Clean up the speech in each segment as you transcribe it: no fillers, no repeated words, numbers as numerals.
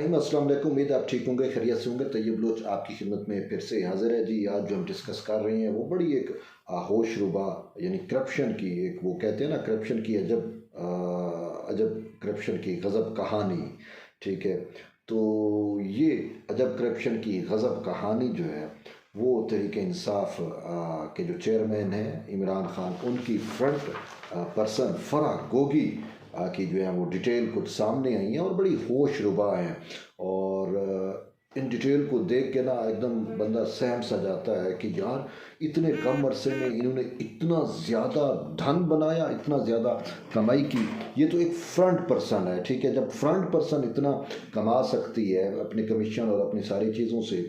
अस्सलाम वालेकुम। उम्मीद आप ठीक होंगे, खैरियत से होंगे। तैयब बलोच आपकी खिदमत में फिर से हाजिर है जी। आज जो हम डिस्कस कर रहे हैं वो बड़ी एक होश रुबा यानी करप्शन की एक, वो कहते हैं ना, करप्शन की अजब अजब करप्शन की गज़ब कहानी। ठीक है, तो ये अजब करप्शन की गज़ब कहानी जो है वो तहरीक इंसाफ के जो चेयरमैन हैं इमरान खान, उनकी फ्रंट पर्सन फराह गोगी की जो है वो डिटेल कुछ सामने आई हैं और बड़ी होश रुबा हैं। और इन डिटेल को देख के ना एकदम बंदा सहम सा जाता है कि यार इतने कम अरसे में इन्होंने इतना ज़्यादा धन बनाया, इतना ज़्यादा कमाई की। ये तो एक फ्रंट पर्सन है, ठीक है। जब फ्रंट पर्सन इतना कमा सकती है अपने कमीशन और अपनी सारी चीज़ों से,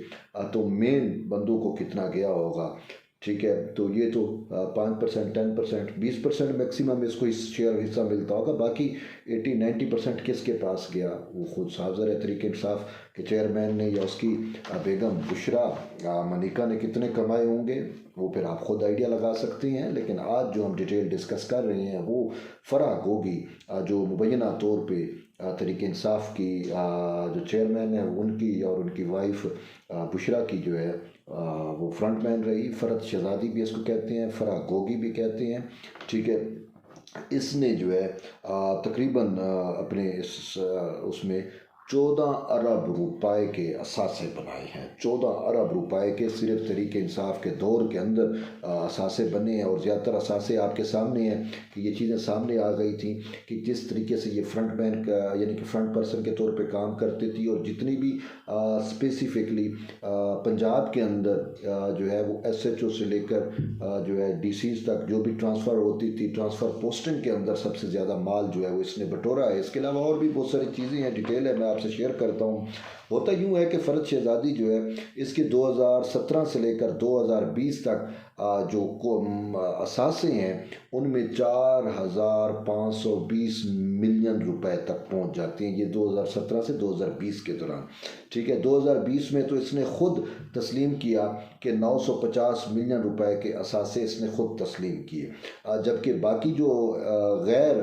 तो मेन बंदों को कितना गया होगा। ठीक है, तो ये तो 5%, 10%, 20% मैक्सिमम इसको इस शेयर हिस्सा मिलता होगा। बाकी 80-90% किसके पास गया वो खुद साफ है। तरीके इंसाफ के चेयरमैन ने या उसकी बेगम बुशरा मलिका ने कितने कमाए होंगे वो फिर आप खुद आइडिया लगा सकते हैं। लेकिन आज जो हम डिटेल डिस्कस कर रहे हैं वो फराह गोगी, जो मुबैना तौर पे तरीके इंसाफ की जो चेयरमैन है उनकी और उनकी वाइफ बुशरा की जो है वो फ्रंटमैन रही। फ़रत शहज़ादी भी इसको कहते हैं, फराह गोगी भी कहते हैं। ठीक है, इसने जो है तकरीबन अपने इस उसमें 14 अरब रुपए के असासे बनाए हैं। 14 अरब रुपए के सिर्फ तरीके इंसाफ के दौर के अंदर असासे बने हैं। और ज़्यादातर असासे आपके सामने हैं कि ये चीज़ें सामने आ गई थी कि जिस तरीके से ये फ्रंट मैन का यानी कि फ्रंट पर्सन के तौर पे काम करती थी। और जितनी भी स्पेसिफिकली पंजाब के अंदर जो है वो SHO से लेकर जो है DCs तक जो भी ट्रांसफ़र होती थी, ट्रांसफ़र पोस्टिंग के अंदर सबसे ज़्यादा माल जो है वो इसने बटोरा है। इसके अलावा और भी बहुत सारी चीज़ें हैं, डिटेल है, मैं आपसे शेयर करता हूँ। होता यूँ है कि फ़रत शहज़ादी जो है इसके 2017 से लेकर 2020 तक जो असासे हैं उनमें 4,520 मिलियन रुपए तक पहुंच जाती हैं। ये 2017 से 2020 के दौरान। ठीक है, 2020 में तो इसने खुद तस्लीम किया कि 950 मिलियन रुपए के असासे इसने खुद तस्लीम किए। जबकि बाकी जो गैर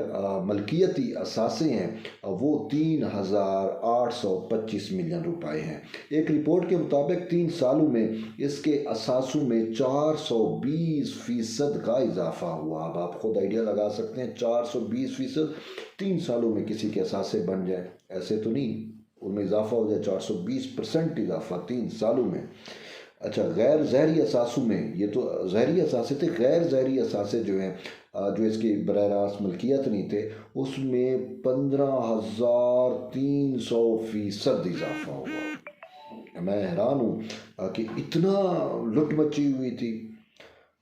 मलकियती असासे हैं वो 3,825 मिलियन रुपए हैं। एक रिपोर्ट के मुताबिक 3 सालों में इसके असासों में 420% का इजाफा हुआ। अब आप खुद आइडिया लगा सकते हैं, 420% 3 सालों में किसी के असासे बन जाए, ऐसे तो नहीं, उनमें इजाफा हो जाए। 420% इजाफा 3 सालों में। अच्छा, गैर ज़हरी असासों में, ये तो ज़हरी असासे थे, गैर ज़हरी असासे जो हैं जो इसकी बरह रास्त मलकियत नहीं थे, उसमें 15,300% इजाफा हुआ। मैं हैरान हूँ कि इतना लुट मची हुई थी।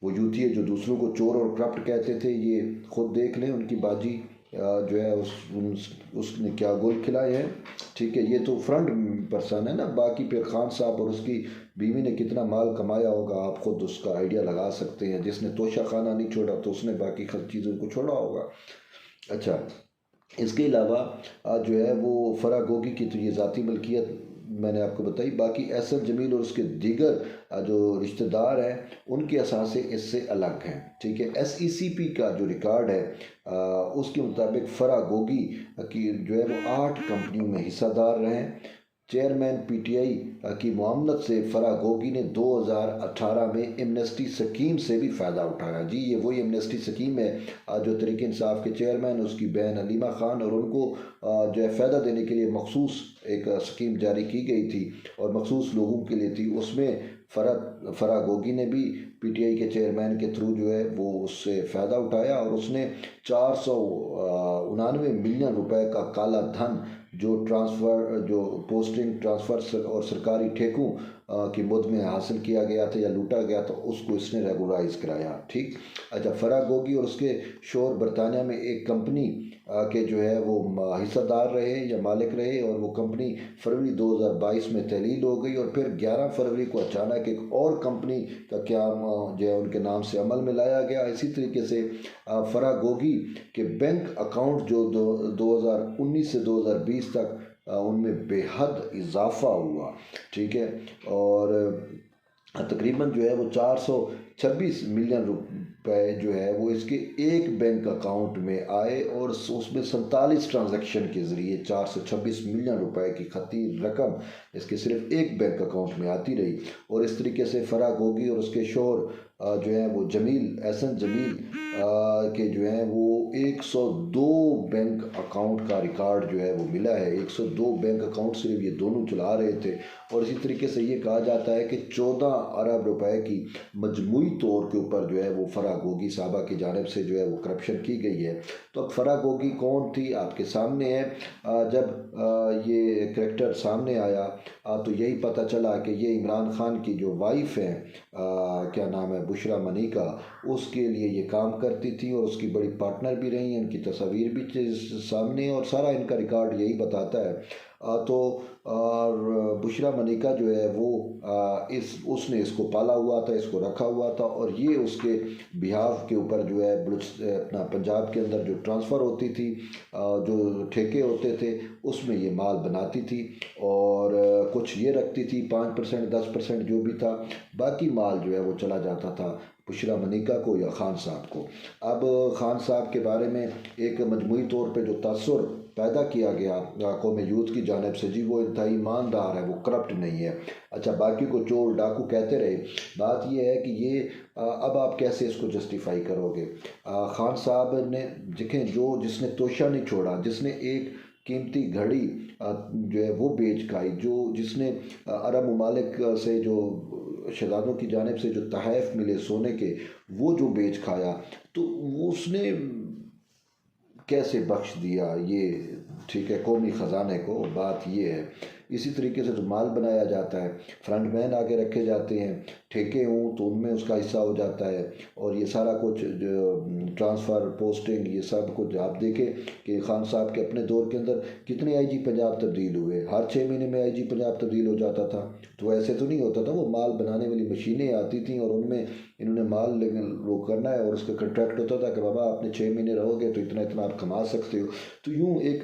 वो यूथी है जो दूसरों को चोर और करप्ट कहते थे, ये खुद देख लें उनकी बाजी जो है उसने क्या गोल खिलाए हैं। ठीक है, ये तो फ्रंट पर्सन है ना। बाकी फिर खान साहब और उसकी बीवी ने कितना माल कमाया होगा आप खुद उसका आइडिया लगा सकते हैं। जिसने तोशा खाना नहीं छोड़ा तो उसने बाकी चीज़ों को छोड़ा होगा। अच्छा, इसके अलावा जो है वो फराह गोगी की तो ये ज़ाती मलकियत मैंने आपको बताई। बाकी एहसन जमील और उसके दीगर जो रिश्तेदार हैं उनके असासे इससे अलग हैं। ठीक है, SECP का जो रिकॉर्ड है उसके मुताबिक फराह गोगी की जो है वो 8 कंपनियों में हिस्सादार रहे। चेयरमैन PTI की मामलत से फराह गोगी ने 2018 में एमनेस्टी स्कीम से भी फ़ायदा उठाया। जी, ये वही एमनेस्टी स्कीम है जो तहरीक इंसाफ के चेयरमैन, उसकी बहन अलीमा खान और उनको जो है फ़ायदा देने के लिए मखसूस एक स्कीम जारी की गई थी और मखसूस लोगों के लिए थी। उसमें फराह गोगी ने भी PTI के चेयरमैन के थ्रू जो है वो उससे फ़ायदा उठाया और उसने 499 मिलियन रुपए का काला धन जो ट्रांसफ़र, जो पोस्टिंग, ट्रांसफ़र और सरकारी ठेकों की मुद में हासिल किया गया था या लूटा गया था, उसको इसने रेगुलाइज कराया। ठीक। अच्छा, फराह गोगी और उसके शोहर बरतानिया में एक कंपनी के जो है वो हिस्सेदार रहे या मालिक रहे और वो कंपनी फरवरी 2022 में तहलील हो गई। और फिर 11 फरवरी को अचानक एक और कंपनी का क्याम जो है उनके नाम से अमल में लाया गया। इसी तरीके से फराह गोगी के बैंक अकाउंट जो 2019 से 2020 तक उनमें बेहद इजाफा हुआ। ठीक है, और तकरीबन जो है वो 426 मिलियन रुपए जो है वो इसके एक बैंक अकाउंट में आए, और उसमें 47 ट्रांजैक्शन के ज़रिए 426 मिलियन रुपए की खती रकम इसके सिर्फ एक बैंक अकाउंट में आती रही। और इस तरीके से फराह गोगी और उसके शोहर जो है वो जमील एहसन जमील के जो है वो 102 बैंक अकाउंट का रिकॉर्ड जो है वो मिला है। 102 बैंक अकाउंट सिर्फ ये दोनों चला रहे थे। और इसी तरीके से ये कहा जाता है कि 14 अरब रुपए की मजमूई तौर के ऊपर जो है वो फराह गोगी साहबा की जानिब से जो है वो करप्शन की गई है। तो अब फराह गोगी कौन थी आपके सामने है। जब ये करैक्टर सामने आया तो यही पता चला कि ये इमरान खान की जो वाइफ है, क्या नाम है, बुशरा मनिका, उसके लिए ये काम करती थी और उसकी बड़ी पार्टनर भी रही हैं। उनकी तस्वीर भी सामने और सारा इनका रिकॉर्ड यही बताता है। तो और बुशरा मनिका जो है वो उसने इसको पाला हुआ था, इसको रखा हुआ था, और ये उसके बिहाफ के ऊपर जो है अपना पंजाब के अंदर जो ट्रांसफ़र होती थी, जो ठेके होते थे, उसमें ये माल बनाती थी। और कुछ ये रखती थी 5% 10% जो भी था, बाकी माल जो है वो चला जाता था बुशरा मनिका को या खान साहब को। अब खान साहब के बारे में एक मजमूई तौर पे जो तासुर पैदा किया गया कौम यूथ की जानिब से, जी वो इंतहाई ईमानदार है, वो करप्ट नहीं है। अच्छा, बाकी को चोर डाकू कहते रहे। बात ये है कि ये अब आप कैसे इसको जस्टिफाई करोगे। खान साहब ने देखें, जिसने तोशा नहीं छोड़ा, जिसने एक कीमती घड़ी जो है वो बेच खाई, जिसने अरब ममालिक से जो शहजादों की जानिब से जो तहफ़ मिले सोने के, वो जो बेच खाया, तो उसने कैसे बख्श दिया ये, ठीक है, कौमी ख़जाने को। बात ये है। इसी तरीके से जो माल बनाया जाता है, फ्रंटमैन आगे रखे जाते हैं, ठेके हों तो उनमें उसका हिस्सा हो जाता है, और ये सारा कुछ जो ट्रांसफ़र पोस्टिंग ये सब कुछ आप देखें कि खान साहब के अपने दौर के अंदर कितने आईजी पंजाब तब्दील हुए, हर 6 महीने में आईजी पंजाब तब्दील हो जाता था। तो ऐसे तो नहीं होता था, वो माल बनाने वाली मशीनें आती थी और उनमें इन्होंने माल वो करना है, और उसका कंट्रैक्ट होता था कि बाबा आपने 6 महीने रहोगे तो इतना इतना आप कमा सकते हो। तो यूँ एक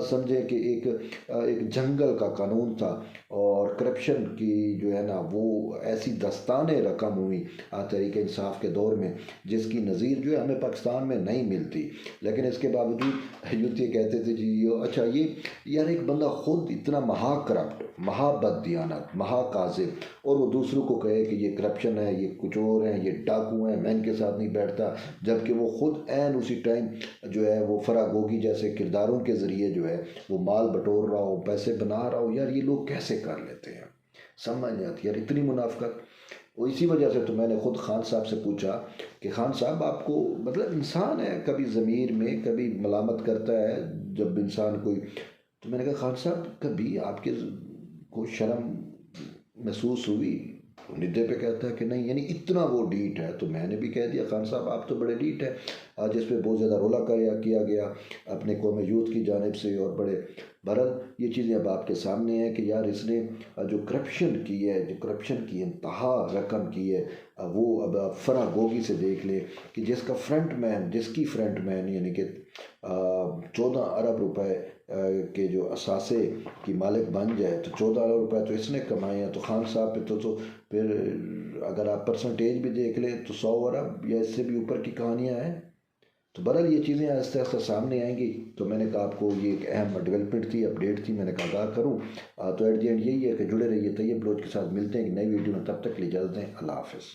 समझें कि एक जंगल का कानून था, और करप्शन की जो है ना वो ऐसी दस्ताने रकम हुई तहरीक इंसाफ के दौर में, जिसकी नज़ीर जो है हमें पाकिस्तान में नहीं मिलती। लेकिन इसके बावजूद यूथ ये कहते थे जी अच्छा ये यार, एक बंदा खुद इतना महा करप्ट, महा बददियानत, महा काज़िब, और वो दूसरों को कहे कि ये करप्शन है, ये कुछ और है, ये डाकू हैं, मैं इनके साथ नहीं बैठता, जबकि वो खुद ऐन उसी टाइम जो है वो फराह गोगी जैसे किरदारों के ज़रिए जो है वो माल बटोर रहा हो, पैसे बना रहा हो। यार ये लोग कैसे कर लेते हैं, समझ नहीं आती यार, इतनी मुनाफिकत। और इसी वजह से तो मैंने ख़ुद खान साहब से पूछा कि खान साहब आपको, मतलब इंसान है, कभी ज़मीर में कभी मलामत करता है जब इंसान कोई, तो मैंने कहा खान साहब कभी आपके को शर्म महसूस हुई। तो निद्रे पे कहता है कि नहीं, यानी इतना वो डीट है। तो मैंने भी कह दिया खान साहब आप तो बड़े डीट है, जिस पे बहुत ज़्यादा रोला किया गया अपने कौम यूथ की जानिब से, और बड़े बहरहाल ये चीज़ें अब आपके सामने हैं कि यार इसने जो करप्शन की है, जो करप्शन की इंतहा रकम की है, वो अब आप फराह गोगी से देख ले कि जिसकी फ्रंट मैन यानी कि 14 अरब रुपए के जो असासे की मालिक बन जाए, तो 14 अरब रुपए तो इसने कमाए हैं। तो खान साहब पे तो फिर अगर आप परसेंटेज भी देख लें तो 100 अरब या इससे भी ऊपर की कहानियाँ हैं। तो बहरहाल ये चीज़ें आहिस्ता आहिस्ता सामने आएंगी। तो मैंने कहा आपको ये एक अहम डेवलपमेंट थी, अपडेट थी, मैंने कहा आगाह करूँ। तो एट द एंड यही है कि जुड़े रहिए तैयब बलोच के साथ। मिलते हैं एक नई वीडियो में, तब तक के लिए इजाज़त दें। अल्लाह हाफ़िज़।